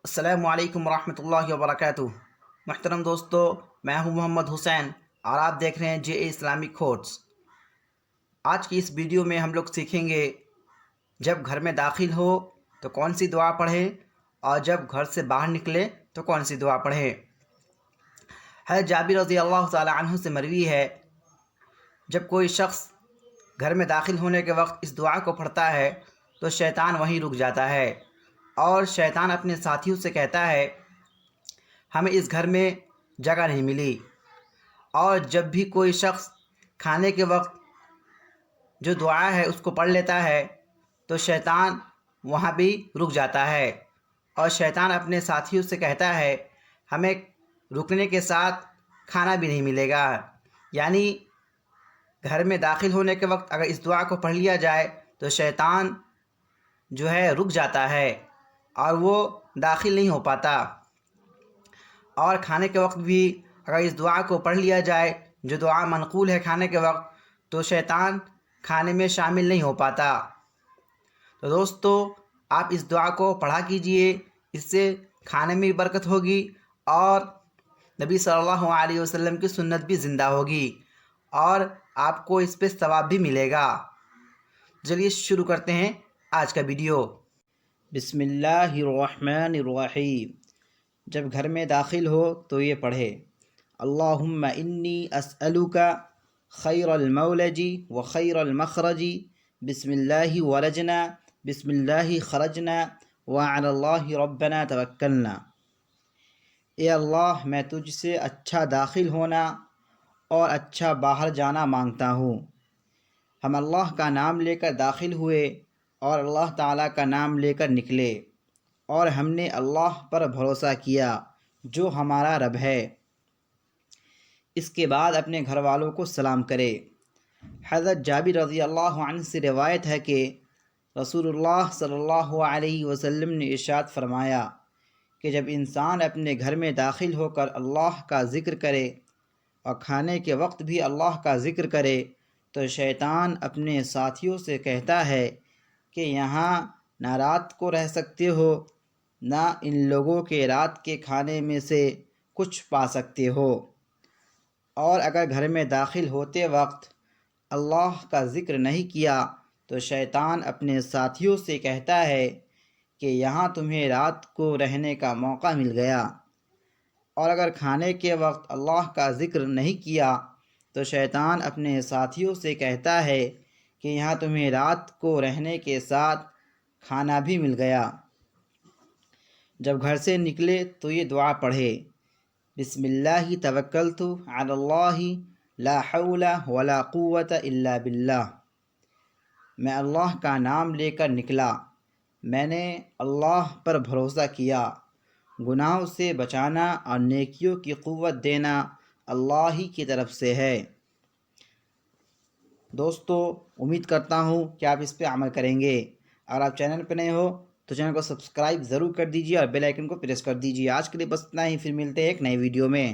السلام علیکم ورحمۃ اللہ وبرکاتہ۔ محترم دوستو، میں ہوں محمد حسین اور آپ دیکھ رہے ہیں جے اے اسلامک کورس۔ آج کی اس ویڈیو میں ہم لوگ سیکھیں گے جب گھر میں داخل ہو تو کون سی دعا پڑھیں اور جب گھر سے باہر نکلے تو کون سی دعا پڑھیں۔ حضرت جابر رضی اللہ تعالی عنہ سے مروی ہے، جب کوئی شخص گھر میں داخل ہونے کے وقت اس دعا کو پڑھتا ہے تو شیطان وہیں رک جاتا ہے اور شیطان اپنے ساتھیوں سے کہتا ہے ہمیں اس گھر میں جگہ نہیں ملی۔ اور جب بھی کوئی شخص کھانے کے وقت جو دعا ہے اس کو پڑھ لیتا ہے تو شیطان وہاں بھی رک جاتا ہے اور شیطان اپنے ساتھیوں سے کہتا ہے ہمیں رکنے کے ساتھ کھانا بھی نہیں ملے گا۔ یعنی گھر میں داخل ہونے کے وقت اگر اس دعا کو پڑھ لیا جائے تو شیطان جو ہے رک جاتا ہے اور وہ داخل نہیں ہو پاتا، اور کھانے کے وقت بھی اگر اس دعا کو پڑھ لیا جائے جو دعا منقول ہے کھانے کے وقت تو شیطان کھانے میں شامل نہیں ہو پاتا۔ تو دوستو، آپ اس دعا کو پڑھا کیجئے، اس سے کھانے میں بھی برکت ہوگی اور نبی صلی اللہ علیہ وسلم کی سنت بھی زندہ ہوگی اور آپ کو اس پہ ثواب بھی ملے گا۔ چلیے شروع کرتے ہیں آج کا ویڈیو۔ بسم اللہ الرحمن الرحیم۔ جب گھر میں داخل ہو تو یہ پڑھے اللہم انی اسألک خیر المولج و خیر المخرج، بسم اللہ ولجنا بسم اللہ خرجنا وعلی اللہ ربنا توکلنا۔ اے اللہ، میں تجھ سے اچھا داخل ہونا اور اچھا باہر جانا مانگتا ہوں۔ ہم اللہ کا نام لے کر داخل ہوئے اور اللہ تعالیٰ کا نام لے کر نکلے، اور ہم نے اللہ پر بھروسہ کیا جو ہمارا رب ہے۔ اس کے بعد اپنے گھر والوں کو سلام کرے۔ حضرت جابر رضی اللہ عنہ سے روایت ہے کہ رسول اللہ صلی اللہ علیہ وسلم نے ارشاد فرمایا کہ جب انسان اپنے گھر میں داخل ہو کر اللہ کا ذکر کرے اور کھانے کے وقت بھی اللہ کا ذکر کرے تو شیطان اپنے ساتھیوں سے کہتا ہے کہ یہاں نہ رات کو رہ سکتے ہو، نہ ان لوگوں کے رات کے کھانے میں سے کچھ پا سکتے ہو۔ اور اگر گھر میں داخل ہوتے وقت اللہ کا ذکر نہیں کیا تو شیطان اپنے ساتھیوں سے کہتا ہے کہ یہاں تمہیں رات کو رہنے کا موقع مل گیا۔ اور اگر کھانے کے وقت اللہ کا ذکر نہیں کیا تو شیطان اپنے ساتھیوں سے کہتا ہے کہ یہاں تمہیں رات کو رہنے کے ساتھ کھانا بھی مل گیا۔ جب گھر سے نکلے تو یہ دعا پڑھے بسم اللہ توکلت علی اللہ لا حول ولا قوت الا باللہ۔ میں اللہ کا نام لے کر نکلا، میں نے اللہ پر بھروسہ کیا۔ گناہوں سے بچانا اور نیکیوں کی قوت دینا اللہ ہی کی طرف سے ہے۔ دوستو، امید کرتا ہوں کہ آپ اس پہ عمل کریں گے۔ اگر آپ چینل پہ نئے ہو تو چینل کو سبسکرائب ضرور کر دیجیے اور بیل آئیکن کو پریس کر دیجیے۔ آج کے لیے بس اتنا ہی، پھر ملتے ہیں ایک نئی ویڈیو میں۔